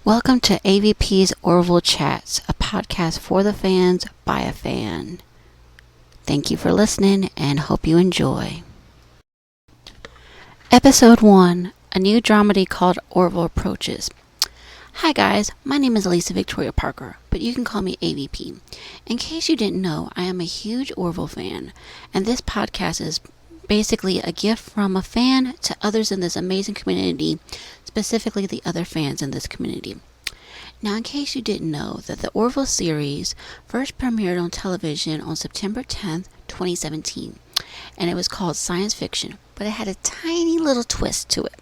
Welcome to AVP's Orville Chats, a podcast for the fans by a fan. Thank you for listening and hope you enjoy. Episode 1, a new dramedy called Orville approaches. Hi guys, my name is Lisa Victoria Parker, but you can call me AVP. In case you didn't know, I am a huge Orville fan, and this podcast is basically a gift from a fan to others in this amazing community, specifically the other fans in this community. Now, in case you didn't know, that the Orville series first premiered on television on September 10th, 2017, and it was called science fiction, but it had a tiny little twist to it.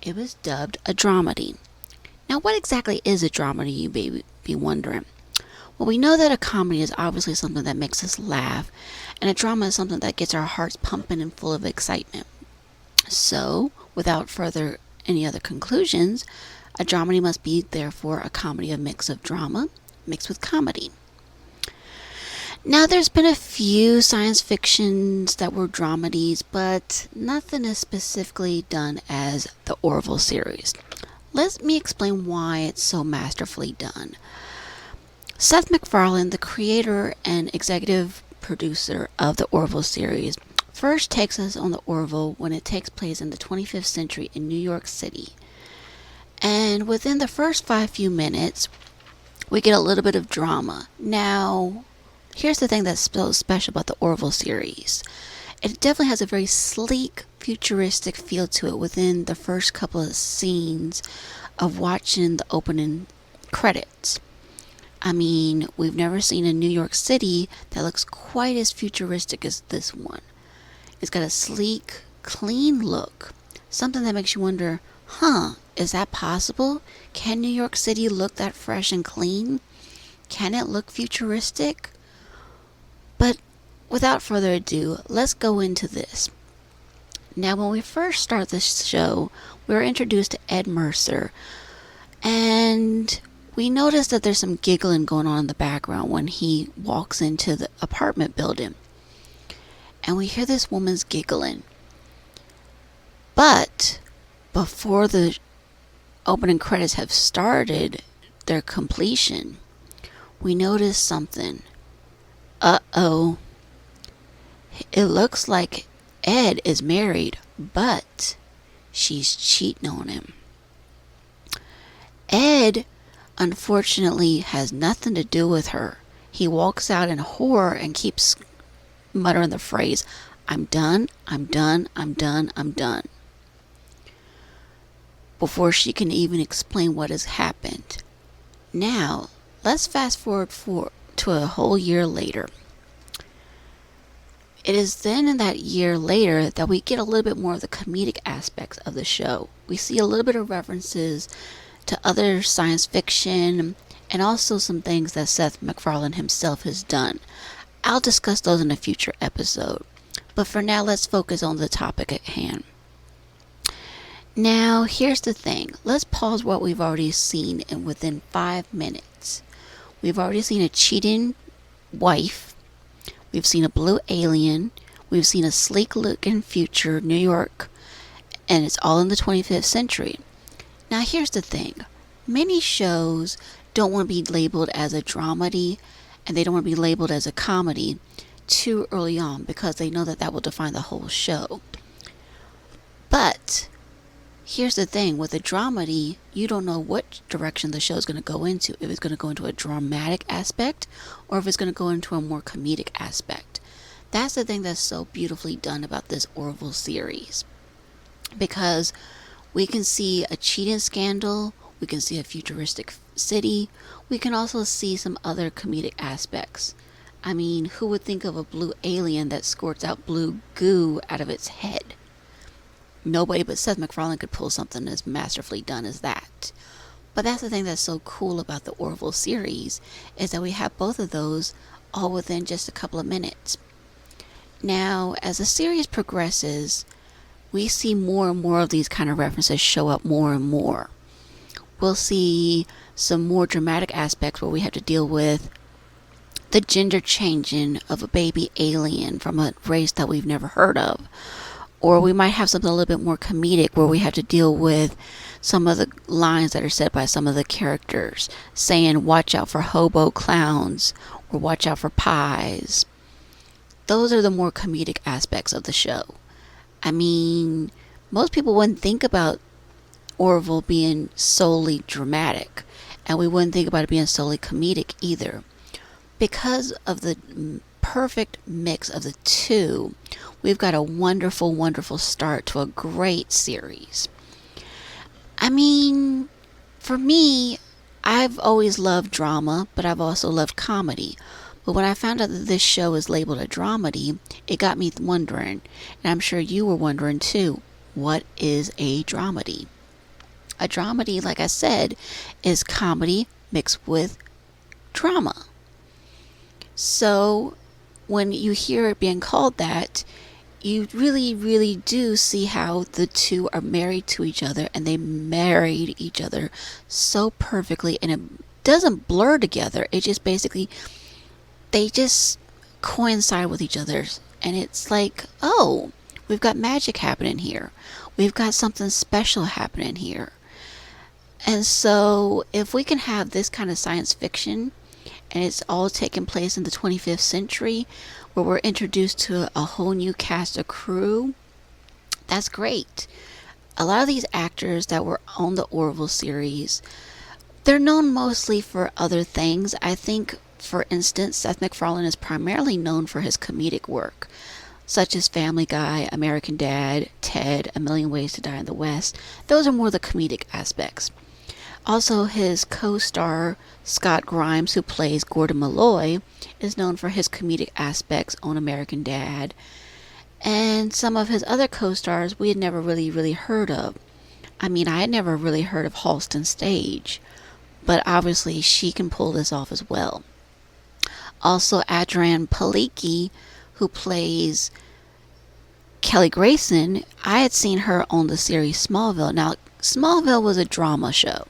It was dubbed a dramedy. Now, what exactly is a dramedy, you may be wondering? Well, we know that a comedy is obviously something that makes us laugh, and a drama is something that gets our hearts pumping and full of excitement. So, without any other conclusions, a dramedy must be, therefore, a comedy, a mix of drama mixed with comedy. Now, there's been a few science fictions that were dramedies, but nothing is specifically done as the Orville series. Let me explain why it's so masterfully done. Seth MacFarlane, the creator and executive producer of the Orville series, first takes us on the Orville when it takes place in the 25th century in New York City. And within the first few minutes, we get a little bit of drama. Now, here's the thing that's so special about the Orville series. It definitely has a very sleek, futuristic feel to it within the first couple of scenes of watching the opening credits. I mean, we've never seen a New York City that looks quite as futuristic as this one. It's got a sleek, clean look. Something that makes you wonder, is that possible? Can New York City look that fresh and clean? Can it look futuristic? But without further ado, let's go into this. Now, when we first start this show, we were introduced to Ed Mercer, and we notice that there's some giggling going on in the background when he walks into the apartment building. And we hear this woman's giggling. But before the opening credits have started their completion, we notice something. Uh-oh. It looks like Ed is married, but she's cheating on him. Ed, unfortunately, has nothing to do with her. He walks out in horror and keeps muttering the phrase, I'm done, I'm done, I'm done, I'm done, before she can even explain what has happened. Now, let's fast forward to a whole year later. It is then in that year later that we get a little bit more of the comedic aspects of the show. We see a little bit of references to other science fiction and also some things that Seth MacFarlane himself has done. I'll discuss those in a future episode. But for now, let's focus on the topic at hand. Now, here's the thing. Let's pause what we've already seen in within 5 minutes. We've already seen a cheating wife. We've seen a blue alien. We've seen a sleek-looking future New York. And it's all in the 25th century. Now, here's the thing. Many shows don't want to be labeled as a dramedy, and they don't want to be labeled as a comedy too early on because they know that will define the whole show. But here's the thing. With a dramedy, you don't know what direction the show is going to go into. If it's going to go into a dramatic aspect or if it's going to go into a more comedic aspect. That's the thing that's so beautifully done about this Orville series. Because we can see a cheating scandal, we can see a futuristic city, we can also see some other comedic aspects. I mean, who would think of a blue alien that squirts out blue goo out of its head? Nobody but Seth MacFarlane could pull something as masterfully done as that. But that's the thing that's so cool about the Orville series, is that we have both of those all within just a couple of minutes. Now, as the series progresses, we see more and more of these kind of references show up more and more. We'll see some more dramatic aspects where we have to deal with the gender changing of a baby alien from a race that we've never heard of. Or we might have something a little bit more comedic where we have to deal with some of the lines that are said by some of the characters, saying, watch out for hobo clowns, or watch out for pies. Those are the more comedic aspects of the show. I mean, most people wouldn't think about Orville being solely dramatic, and we wouldn't think about it being solely comedic either. Because of the perfect mix of the two, we've got a wonderful, wonderful start to a great series. I mean, for me, I've always loved drama, but I've also loved comedy. But when I found out that this show is labeled a dramedy, it got me wondering, and I'm sure you were wondering too, what is a dramedy? A dramedy, like I said, is comedy mixed with drama. So when you hear it being called that, you really, really do see how the two are married to each other, and they married each other so perfectly, and it doesn't blur together. It just basically, they just coincide with each other, and it's like, oh, we've got magic happening here. We've got something special happening here. And so if we can have this kind of science fiction, and it's all taking place in the 25th century, where we're introduced to a whole new cast of crew, that's great. A lot of these actors that were on the Orville series, they're known mostly for other things. I think, for instance, Seth MacFarlane is primarily known for his comedic work, such as Family Guy, American Dad, Ted, A Million Ways to Die in the West. Those are more the comedic aspects. Also, his co-star, Scott Grimes, who plays Gordon Malloy, is known for his comedic aspects on American Dad. And some of his other co-stars we had never really heard of. I mean, I had never really heard of Halston Stage, but obviously she can pull this off as well. Also, Adrienne Palicki, who plays Kelly Grayson, I had seen her on the series Smallville. Now, Smallville was a drama show.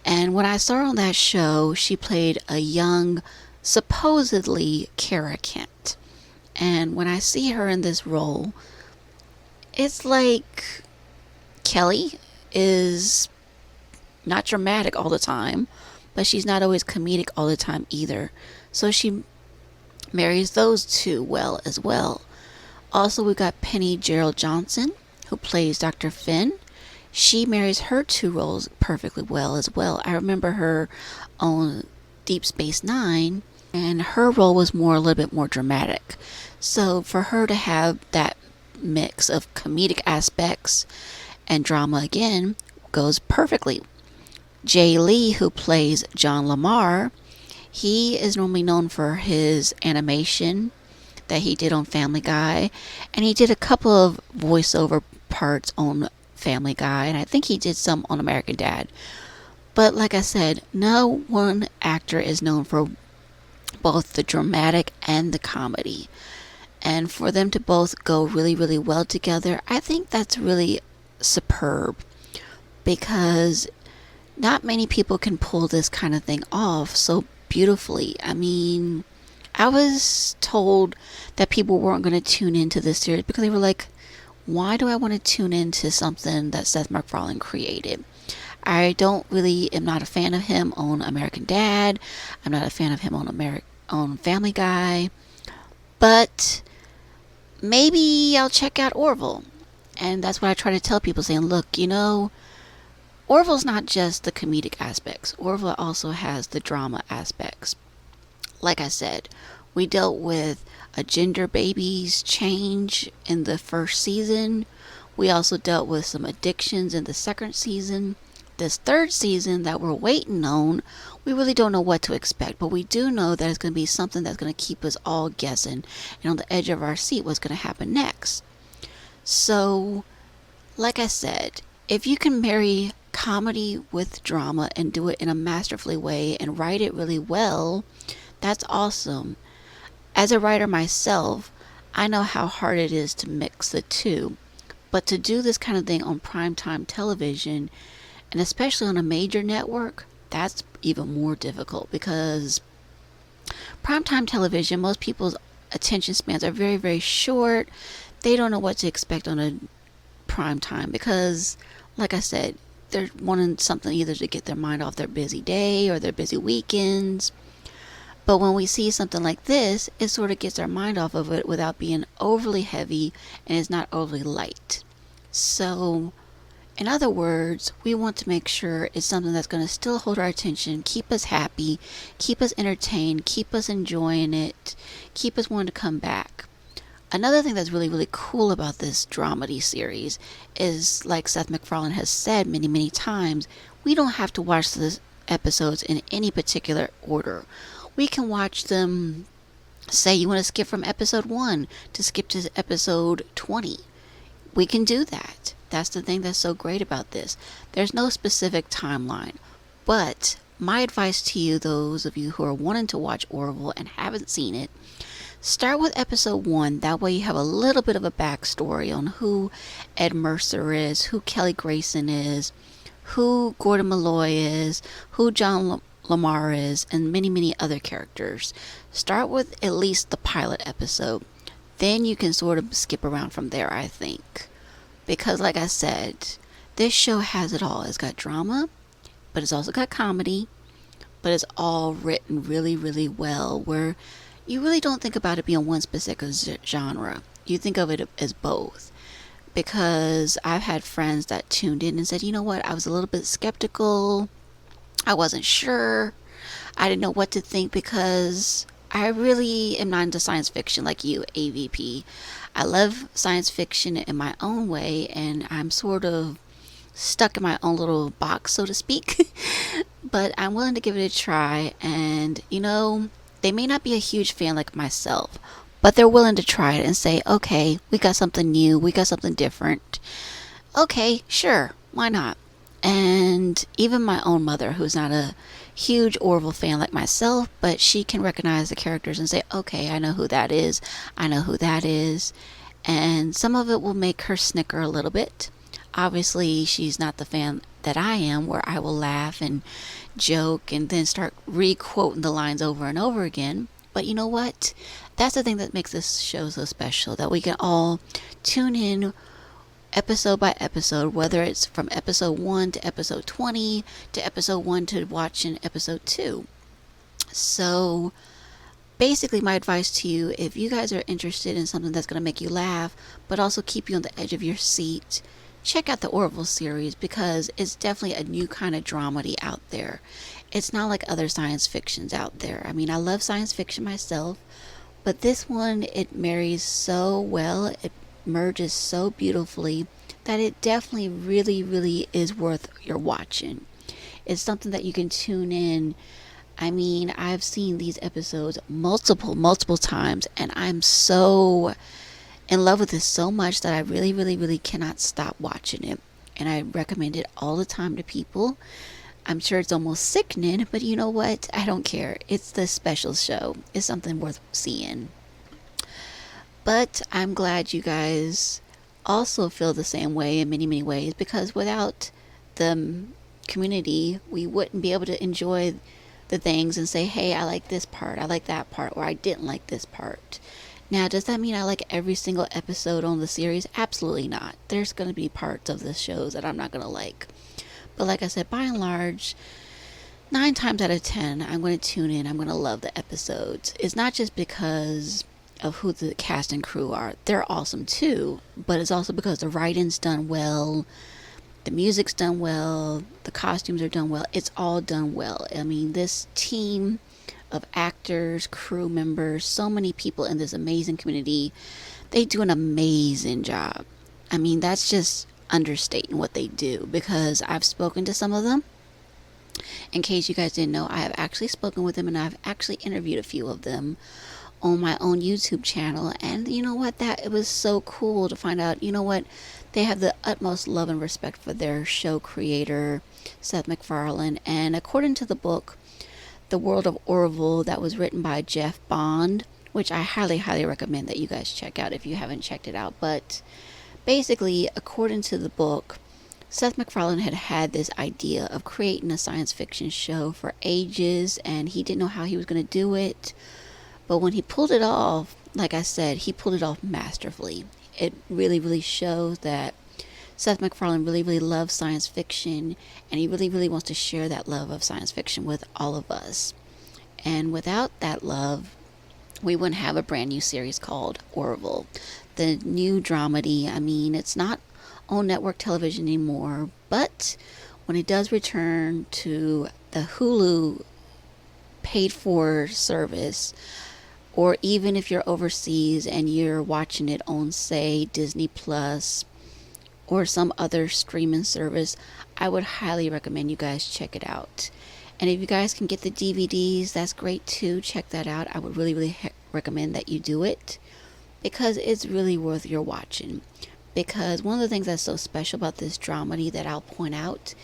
And when I saw her on that show, she played a young, supposedly Kara Kent. And when I see her in this role, it's like Kelly is not dramatic all the time, but she's not always comedic all the time either. So she marries those two well as well. Also, we got Penny Gerald Johnson, who plays Dr. Finn. She marries her two roles perfectly well as well. I remember her on Deep Space Nine, and her role was a little bit more dramatic. So for her to have that mix of comedic aspects and drama again goes perfectly. Jay Lee, who plays John Lamar, he is normally known for his animation that he did on Family Guy, and he did a couple of voiceover parts on Family Guy, and I think he did some on American Dad. But like I said, no one actor is known for both the dramatic and the comedy. And for them to both go really, really well together, I think that's really superb, because not many people can pull this kind of thing off so beautifully. I mean, I was told that people weren't going to tune into this series because they were like, why do I want to tune into something that Seth MacFarlane created? I am not a fan of him on American Dad. I'm not a fan of him on Family Guy. But maybe I'll check out Orville. And that's what I try to tell people, saying, look, Orville's not just the comedic aspects. Orville also has the drama aspects. Like I said, we dealt with a gender baby's change in the first season. We also dealt with some addictions in the second season. This third season that we're waiting on, we really don't know what to expect, but we do know that it's going to be something that's going to keep us all guessing and on the edge of our seat what's going to happen next. So, like I said, if you can marry comedy with drama and do it in a masterfully way and write it really well, that's awesome. As a writer myself, I know how hard it is to mix the two. But to do this kind of thing on primetime television, and especially on a major network, that's even more difficult, because primetime television, most people's attention spans are very, very short. they don't know what to expect on a prime time because, like I said, they're wanting something either to get their mind off their busy day or their busy weekends. But when we see something like this, it sort of gets our mind off of it without being overly heavy and it's not overly light. So, in other words, we want to make sure it's something that's going to still hold our attention, keep us happy, keep us entertained, keep us enjoying it, keep us wanting to come back. Another thing that's really, really cool about this dramedy series is, like Seth MacFarlane has said many, many times, we don't have to watch the episodes in any particular order. We can watch them, say you want to skip from episode 1 to skip to episode 20. We can do that. That's the thing that's so great about this. There's no specific timeline. But my advice to you, those of you who are wanting to watch Orville and haven't seen it, start with episode 1. That way you have a little bit of a backstory on who Ed Mercer is, who Kelly Grayson is, who Gordon Malloy is, who John Lamar is, and many, many other characters. Start with at least the pilot episode. Then you can sort of skip around from there, I think. Because like I said, this show has it all. It's got drama, but it's also got comedy, but it's all written really, really well, where you really don't think about it being one specific genre. You think of it as both. Because I've had friends that tuned in and said, you know what, I was a little bit skeptical. I wasn't sure. I didn't know what to think because I really am not into science fiction like you, AVP. I love science fiction in my own way, and I'm sort of stuck in my own little box, so to speak. But I'm willing to give it a try, and you know, they may not be a huge fan like myself, but they're willing to try it and say, okay, we got something new, we got something different. Okay, sure, why not? And even my own mother, who's not a huge Orville fan like myself, but she can recognize the characters and say, okay, I know who that is, I know who that is. And some of it will make her snicker a little bit. Obviously, she's not the fan that I am, where I will laugh and joke and then start re-quoting the lines over and over again. But you know what? That's the thing that makes this show so special, that we can all tune in episode by episode, whether it's from episode 1 to episode 20 to episode 1 to watching episode 2. So basically, my advice to you, if you guys are interested in something that's going to make you laugh but also keep you on the edge of your seat, check out the Orville series, because it's definitely a new kind of dramedy out there. It's not like other science fictions out there. I mean, I love science fiction myself, but this one, it marries so well, it merges so beautifully, that it definitely really, really is worth your watching. It's something that you can tune in. I mean, I've seen these episodes multiple times, and I'm so in love with this so much that I really, really, really cannot stop watching it. And I recommend it all the time to people. I'm sure it's almost sickening, but you know what? I don't care. It's the special show. It's something worth seeing. But I'm glad you guys also feel the same way in many, many ways, because without the community, we wouldn't be able to enjoy the things and say, hey, I like this part, I like that part, or I didn't like this part. Now, does that mean I like every single episode on the series? Absolutely not. There's going to be parts of the shows that I'm not going to like. But like I said, by and large, 9 times out of 10, I'm going to tune in. I'm going to love the episodes. It's not just because of who the cast and crew are. They're awesome too, but it's also because the writing's done well, the music's done well, the costumes are done well. It's all done well. I mean, this team of actors, crew members, so many people in this amazing community, they do an amazing job. I mean, that's just understating what they do, because I've spoken to some of them. In case you guys didn't know, I have actually spoken with them, and I've actually interviewed a few of them on my own YouTube channel. And you know what, that it was so cool to find out, you know what, they have the utmost love and respect for their show creator, Seth MacFarlane. And according to the book The World of Orville, that was written by Jeff Bond, which I highly, highly recommend that you guys check out if you haven't checked it out. But basically, according to the book, Seth MacFarlane had this idea of creating a science fiction show for ages, and he didn't know how he was going to do it. But when he pulled it off, like I said, he pulled it off masterfully. it really, really shows that Seth MacFarlane really, really loves science fiction, and he really, really wants to share that love of science fiction with all of us. And without that love, we wouldn't have a brand new series called Orville. The new dramedy, I mean, it's not on network television anymore, but when it does return to the Hulu paid for service, or even if you're overseas and you're watching it on, say, Disney Plus or some other streaming service, I would highly recommend you guys check it out. And if you guys can get the DVDs, that's great too. Check that out. I would really, really recommend that you do it, because it's really worth your watching. Because one of the things that's so special about this dramedy that I'll point out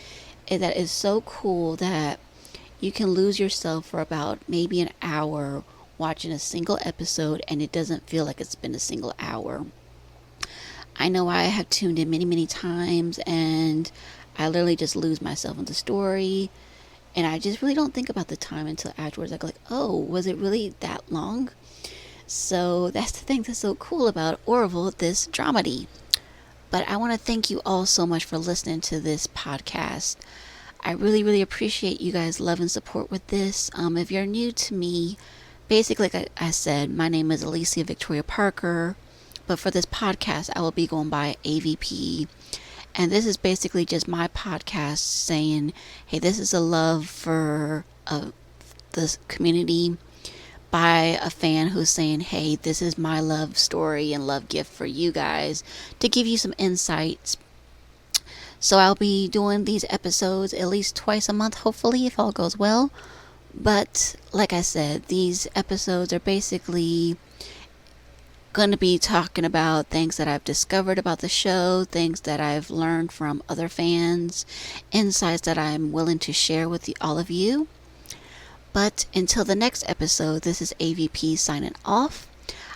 is that it's so cool that you can lose yourself for about maybe an hour watching a single episode, and it doesn't feel like it's been a single hour. I know I have tuned in many, many times, and I literally just lose myself in the story, and I just really don't think about the time until afterwards. I go like, oh, was it really that long? So that's the thing that's so cool about Orville, this dramedy. But I want to thank you all so much for listening to this podcast. I really, really appreciate you guys' love and support with this. If you're new to me, basically, like I said, my name is Alicia Victoria Parker. But for this podcast, I will be going by AVP. And this is basically just my podcast saying, hey, this is a love for this community by a fan who's saying, hey, this is my love story and love gift for you guys to give you some insights. So I'll be doing these episodes at least twice a month, hopefully, if all goes well. But like I said, these episodes are basically going to be talking about things that I've discovered about the show, things that I've learned from other fans, insights that I'm willing to share with all of you. But until the next episode, this is AVP signing off.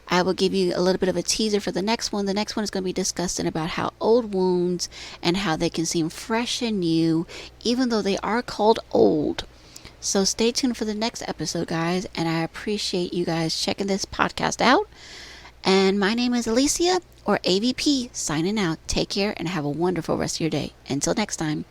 I will give you a little bit of a teaser for the next one. The next one is going to be discussing about how old wounds and how they can seem fresh and new, even though they are called old. So stay tuned for the next episode, guys, and I appreciate you guys checking this podcast out. And my name is Alicia, or AVP, signing out. Take care and have a wonderful rest of your day. Until next time.